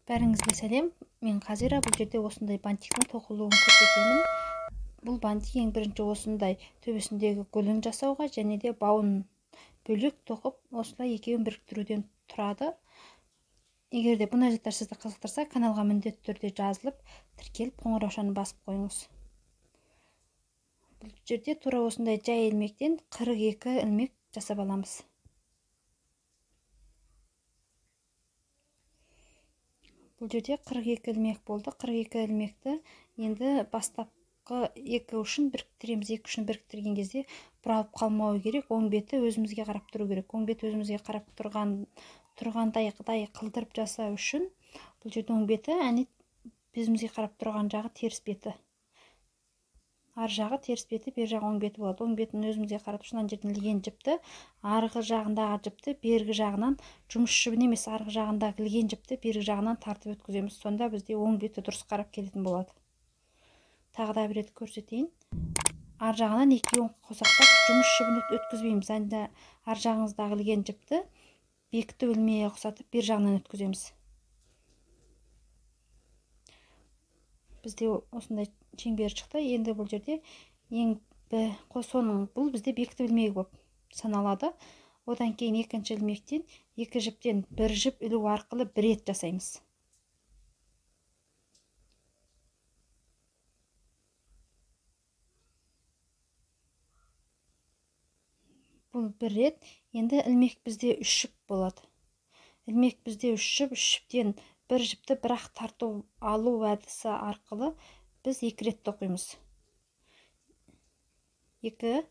Бәріңізге сәлем. Мен Қазира. Бұл жерде осындай бантиктің тоқылуын көрсетемін. Бұл бантик ең бірінші осындай төбесіндегі гүлін жасауға және де бауын бөлек тоқып, осылай екеуін біріктіруден тұрады. Егер де бұндай заттар сізді қызықтырса, каналға міндетті түрде жазылып, тіркеліп, қоңыраушаны басып қойыңыз. Бұл жерде тура осындай жай ilmектен 42 ilmek жасап аламыз. Бұл жерде 42 ilmek болды. 42 ilmekті енді бастапқы екі ұшын біріктіреміз. Екі ұшын біріктірген кезде бұралып қалмауы керек. Оң беті өзімізге қарап тұру керек. Оң беті өзімізге қарап тұрғандай қылдырып жасау үшін бұл жерде оң беті өзімізге қарап тұрған жағы теріс беті. Ар жағы теріс беті, бер жағы оң беті болады. Оң бетін өзімізге қарап тұрған жерден ілген жіпті, арғы жағындағы жіпті бергі жағынан, жұмыс жібін емес, арғы жағындағы ілген жіпті бергі жағынан тартып өткіземіз. Сонда бізде оң беті дұрыс қарап келетін болады. Тағы да бір рет көрсетейін. Ар жағынан екеуін қосақтап жұмыс жібін өткізбейміз. Енді ар жағыңыздағы ілген жіпті бекітіп ілмей ұқсатып бер жағынан өткіземіз. Бізде осындай шеңбер шықты. Енді бұл жерде бұл бізде бекітіп ілмегі болып саналады. Одан кейін екінші ilmектен екі жіптен бір жіп ілу арқылы бір рет жасаймыз. Бұл бір рет. Енді ilmek бізде 3 жіп болады. Ilmek бізде 3 жіптен бір жіпті бірақ тарту алу әдісі арқылы біз 2 рет тоқимыз. 2.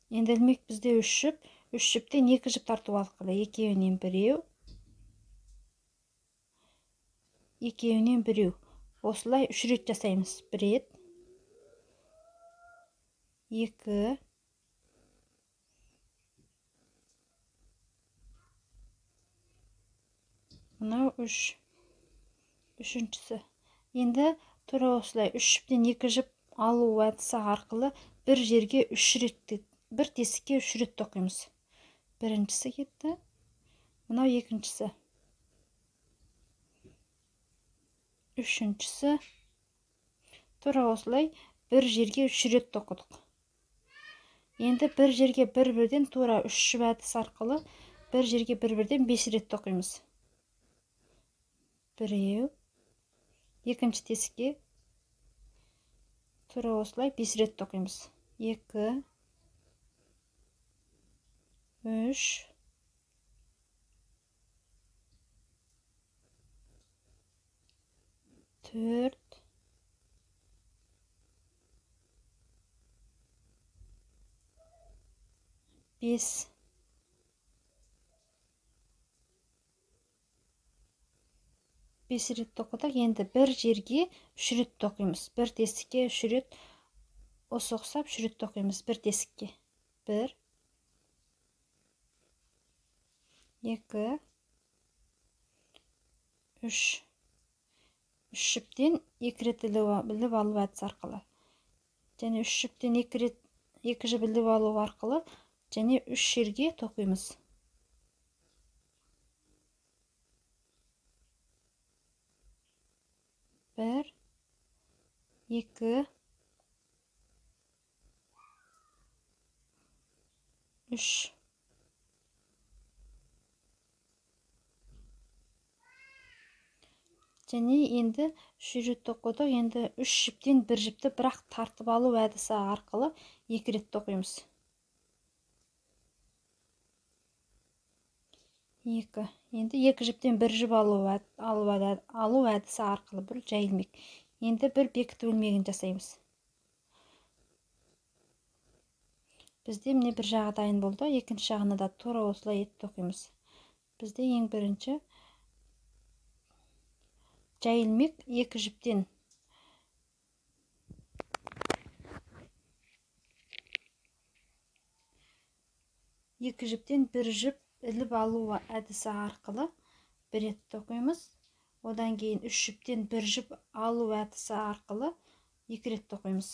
Енді ilmek бізде 3 жіп, 3 жіптен 2 жіп тарту арқылы екеуінен біреу. Осылай 3 рет жасаймыз. 1 рет, 2, мынау 3. Үшіншісі. Енді тура осылай 3 жіптен 2 жіп алу әдісі арқылы бір жерге 3 рет, бір тесікке 3 рет тоқимыз. Біріншісі кетті. Мынау екіншісі. Үшіншісі. Тура осылай бір жерге 3 рет тоқыдық. Енді бір жерге бір-бірден тура 3 жіп әдісі арқылы бір жерге бір-бірден 5 рет тоқимыз. Біреу. Екінші тесікке тура осылай 5 рет тоқимыз. 2, 3, 4, 5. 5 рет тоқыдық. Енді бір жерге 3 рет тоқимыз. Бір тесікке 3 рет осы ұқсап 3 рет тоқимыз. Бір тесікке. 1, 2, 3. 3 жіптен 2 рет іліп алу әдісі арқылы. Және 3 жіптен 2 жіп іліп алу арқылы және 3 жерге тоқимыз. 1, 2, 3. Және енді 3 рет тоқыдық. Енді 3 жіптен бір жіпті бірақ тартып алу әдісі арқылы 2 рет тоқимыз. 2. Енді 2 жіптен бір жіп алу әдісі арқылы бұл жай ilmek. Енді бір бекіту ilmегін жасаймыз. Бізде міне бір жағы дайын болды. Екінші жағына да тура осылай етіп тоқимыз. Бізде ең бірінші жай ilmek 2 жіптен бір жіп іліп алу әдісі арқылы бір рет тоқимыз. Одан кейін 3 жіптен бір жіп алу әдісі арқылы 2 рет тоқимыз.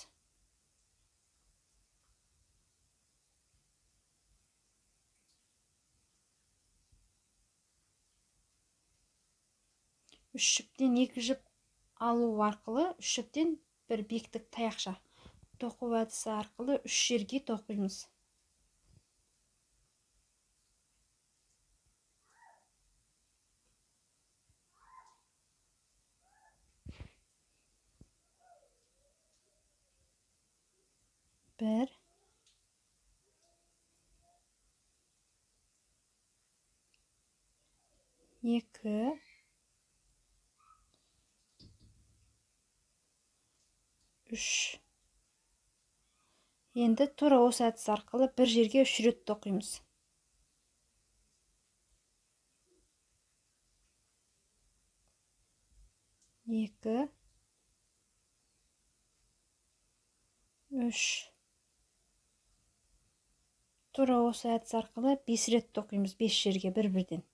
үш жіптен екі жіп алу арқылы үш жіптен бір бектік таяқша тоқу әдісі арқылы үш жерге тоқимыз. Бір, екі, үш. Енді тура осы әдіс арқылы бір жерге үш рет тоқимыз. Екі, үш. Тура осы әдіс арқылы 5 рет тоқимыз, 5 жерге бір-бірден.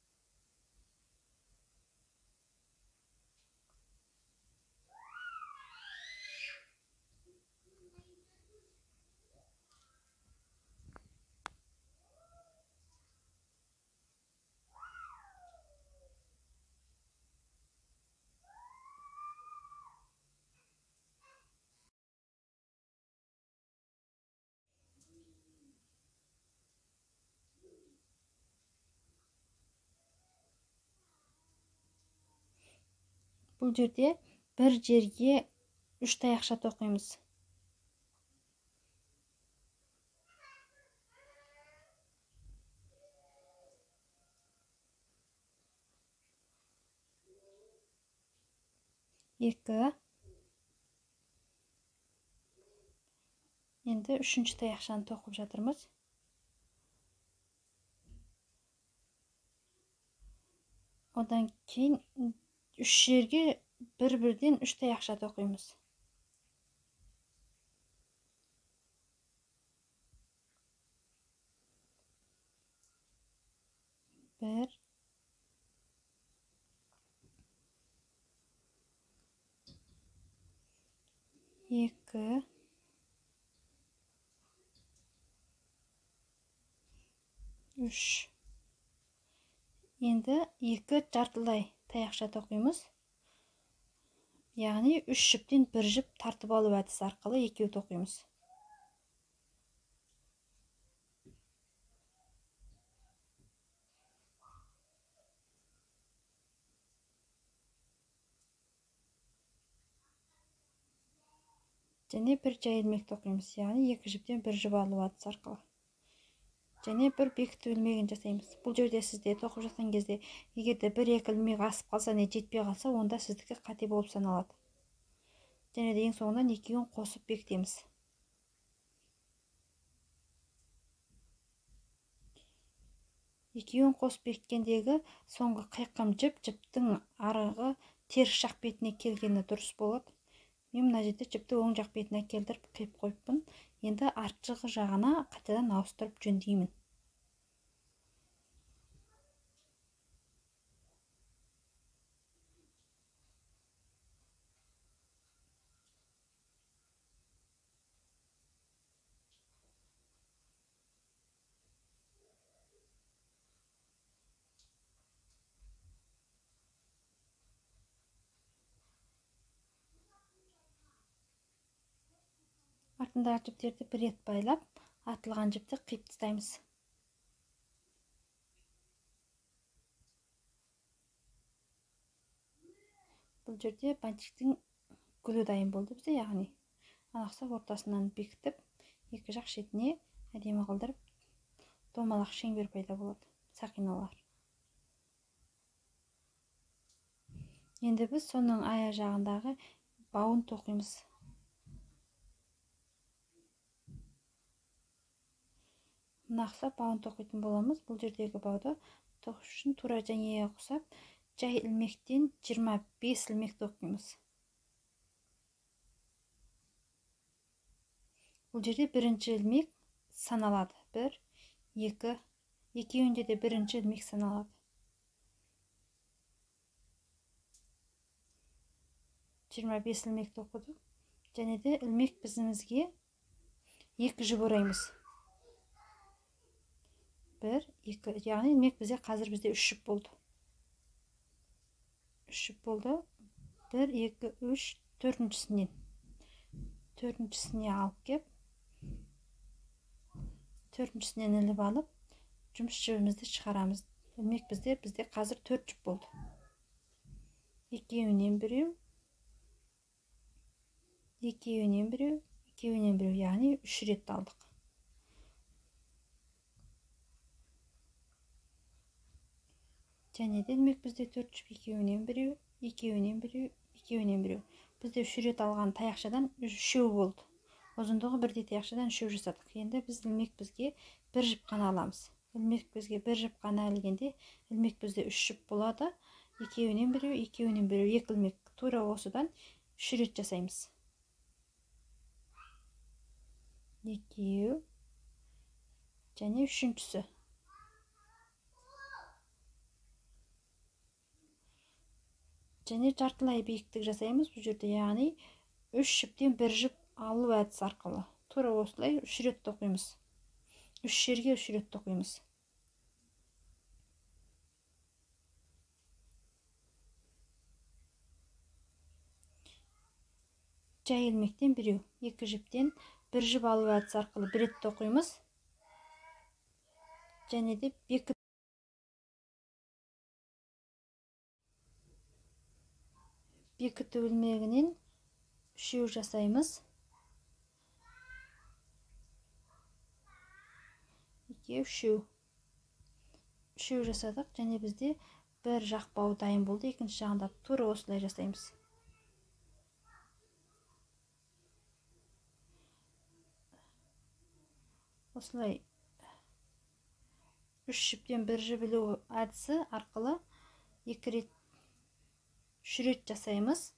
Бұл жерде бір жерге үш таяқша тоқимыз. Екі. Енді үшінші таяқшаны тоқып жатырмыз. Одан кейін үш жерге бір-бірден үш таяқша тоқимыз. Бір, екі, үш. Енді екі жартылай таяқша тоқимыз. Яғни үш жіптен бір жіп тартып алу әдісі арқылы екеу тоқимыз. Және бір жай ілмек тоқимыз, яғни екі жіптен бір жіп алу әдісі арқылы. Және бір бекіту ілмегін жасаймыз. Бұл жерде сізде тоқып жатқан кезде, егерде бір-екі ілмек асып қалса, не жетпей қалса, онда сіздікі қате болып саналады. Және де ең соңынан екеуін қосып бекітеміз. Екеуін қосып бекіткендегі соңғы қиқым жіптің арғы теріс жақ бетіне келгені дұрыс болады. Мен мына жерде жіпті оң жақ бетіне келтіріп қиып қойыппын. Енді артқы жағына қайтадан ауыстырып жөндеймін. Артындағы жіптерді бір рет байлап, атылған жіпті қиып тастаймыз. Бұл жерде бантиктің гүлі дайын болды бізде, яғни анақса ортасынан бекітіп, екі жақ шетіне әдемі қылдырып, домалақ шеңбер пайда болады, сақиналар. Енді біз соның аяқ жағындағы бауын тоқимыз. Нақса бауын тоқитын боламыз. Бұл жердегі бауды тоқу үшін тура жәнеге ұқсап, жай ілмектен 25 ілмек тоқимыз. Бұл жерде бірінші ілмек саналады. 1, 2, екеуінде де бірінші ілмек саналады. Жиырма бес ілмек тоқыдық. Және де ілмек бізімізге екі жіп ораймыз. 1, 2, яғни ілмек бізде қазір бізде үш жіп болды. 3 жұп болды. 1 2 3 төртіншісіне алып кеп, төртіншісінен іліп алып, жұмыс жібімізді шығарамыз. Ілмек бізде қазір 4 жұп болды. Екеуінен біреу, яғни 3 рет алдық. Және де ілмек бізде 4 жұп, екеуінен біреу. Бізде 3 рет алған таяқшадан 3 болды. Ұзындығы бірдей таяқшадан 3 жасадық. Енді біз ілмек бізге 1 жұп қана аламыз. Ілмек бізге 1 жұп қана ілгенде, ілмек бізде 3 жұп болады. Екеуінен біреу, 2 ілмек. Тура осыдан 3 рет жасаймыз. 2 және үшіншісі. Және жартылай биіктік жасаймыз бұл жерде, яғни 3 жұптен 1 жұп алу әдісі арқылы. Тура осылай 3 рет тоқимыз. 3 жерге 3 рет тоқимыз. Жай ілмектен біреу, 2 жұптен 1 жұп алу әдісі арқылы 1 рет тоқимыз. Және де бекіту ілмегінен 3 жасаймыз. 2 3 жасадық, және бізде бір жақ бау дайын болды. Екінші жағында тура осылай жасаймыз. Осылай 3 жұптен 1 жұп ілу әдісі арқылы 3 рет жасаймыз.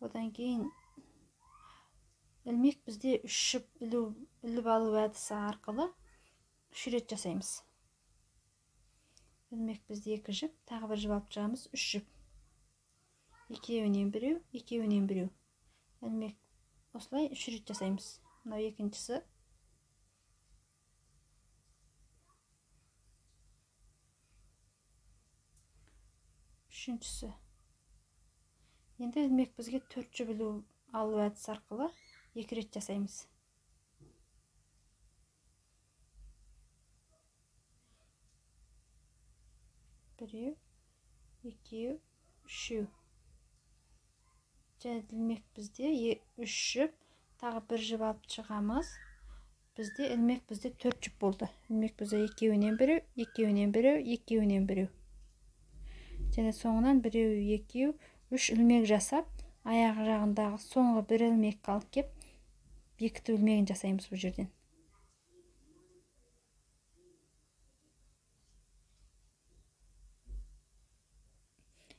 Одан кейін ілмек бізде 3 жұп іліп алу әдісі арқылы 3 рет жасаймыз. Ілмек бізде 2 жұп, тағы 1 жұп алып шығамыз, 3 жұп. Екеуінен біреу. Ілмек осылай 3 рет жасаймыз. Мынау екіншісі. Үшіншісі. Енді ілмек бізге 4 жұп алу әдісі арқылы 2 рет жасаймыз. 1 2 3. Және ілмек бізде 3 жұп, тағы 1 жұп алып шығамыз. Ілмек бізде 4 жұп болды. Ілмек бізде екеуінен біреу. Және соңынан 1 2 3 ілмек жасап, аяғы жағындағы соңғы 1 ілмек алып кеп, бекіту ілмегін жасаймыз бұл жерден.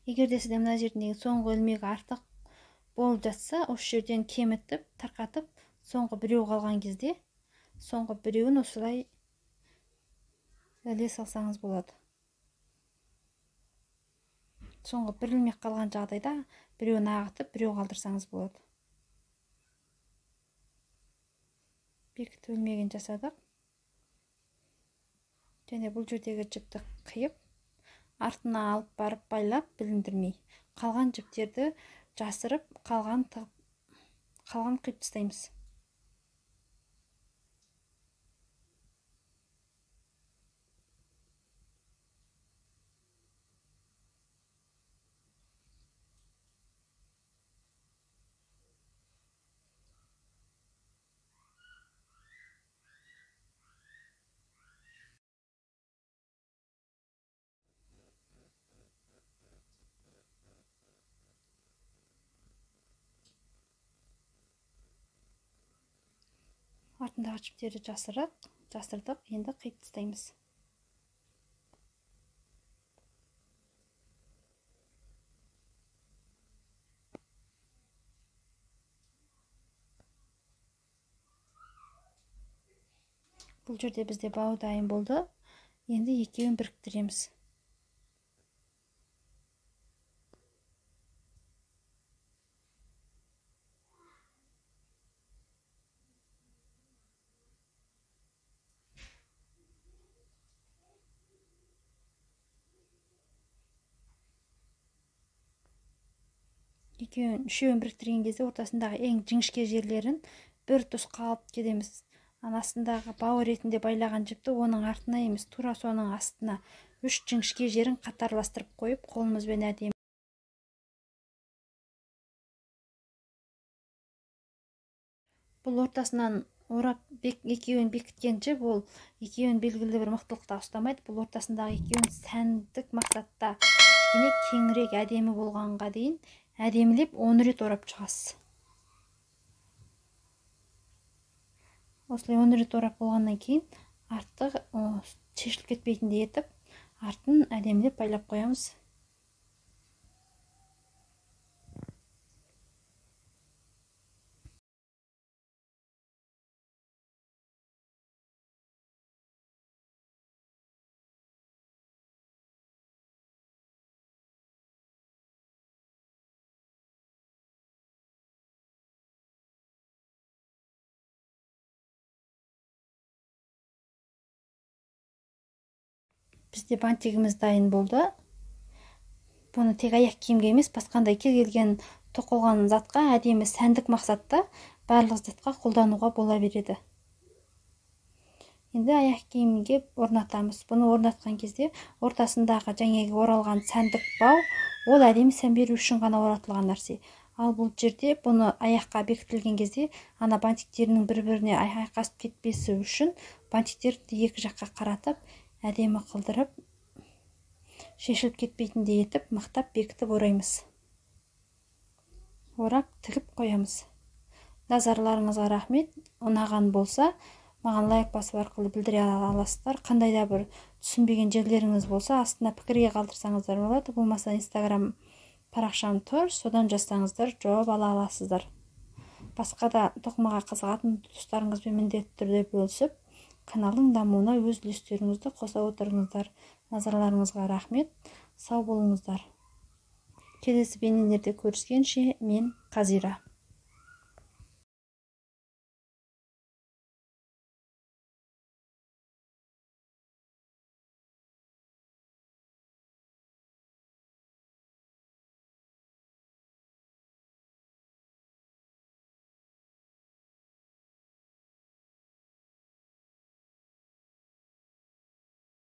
Егер де сізде мына жердегі соңғы ілмек артық болып жатса, осы жерден кемітіп, тарқатып, соңғы біреу қалған кезде, соңғы біреуін осылай іле салсаңыз болады. Соңғы 1 ілмек қалған жағдайда біреуін ағытып, біреу қалдырсаңыз болады. Бекіту ілмегін жасадық. Және бұл жердегі жіпті қиып, артына алып барып байлап, біліндірмей. Қалған жіптерді жасырып, қалған қиып тастаймыз. Артындағы жіптерді жасырдық, енді қиып тастаймыз. Бұл жерде бізде бау дайын болды. Енді екеуін біріктіреміз. үшеуін біріктірген кезде ортасындағы ең жіңішке жерлерін бір тұсқа алып келеміз. Астындағы бау ретінде байлаған жіпті оның артына емес, тура соның астына 3 жіңішке жерін қатарластырып қойып, қолымызбен әдемі бұл ортасынан орап екеуін бекіткен жіп, ол екеуін белгілі бір мықтылықта ұстамайды. Бұл ортасындағы екеуін сәндік мақсатта кішкене кеңірек әдемі болғанға дейін әдемілеп 10 рет орап шығасыз. Осылай 10 рет орап болғаннан кейін арты шешіліп кетпейтіндей етіп, артын әдемілеп байлап қоямыз. Бізде бантигіміз дайын болды. Бұны тек аяқ киімге емес, басқандай кез келген тоқылған затқа, әдемі сәндік мақсатта барлық затқа қолдануға бола береді. Енді аяқ киімге орнатамыз. Бұны орнатқан кезде ортасындағы жаңағы оралған сәндік бау, ол әдемі сән беру үшін ғана оратылған нәрсе. Ал бұл жерде бұны аяққа бекітілген кезде ана бантиктерінің бір-біріне айқасып кетпесі үшін бантиктерді екі жаққа қаратып, әдемі қылдырып, шешіліп кетпейтіндей етіп, мақтап бекітіп ораймыз. Орап тігіп қоямыз. Назарларыңызға рахмет. Ұнаған болса, маған лайк басып арқылы білдіре аласыздар. Қандай да бір түсінбеген жерлеріңіз болса, астына пікірге қалдырсаңыздар болады. Болмаса Instagram парақшам тұр, содан жазсаңыздар, жауап ала аласыздар. Басқа да тоқымаға қызығатын достарыңызбен міндетті түрде бөлісіп, каналдың дамуына өз үлестеріңізді қоса отырыңыздар. Назарларыңызға рахмет. Сау болыңыздар. Келесі бейнелерде көріскенше, мен Қазира.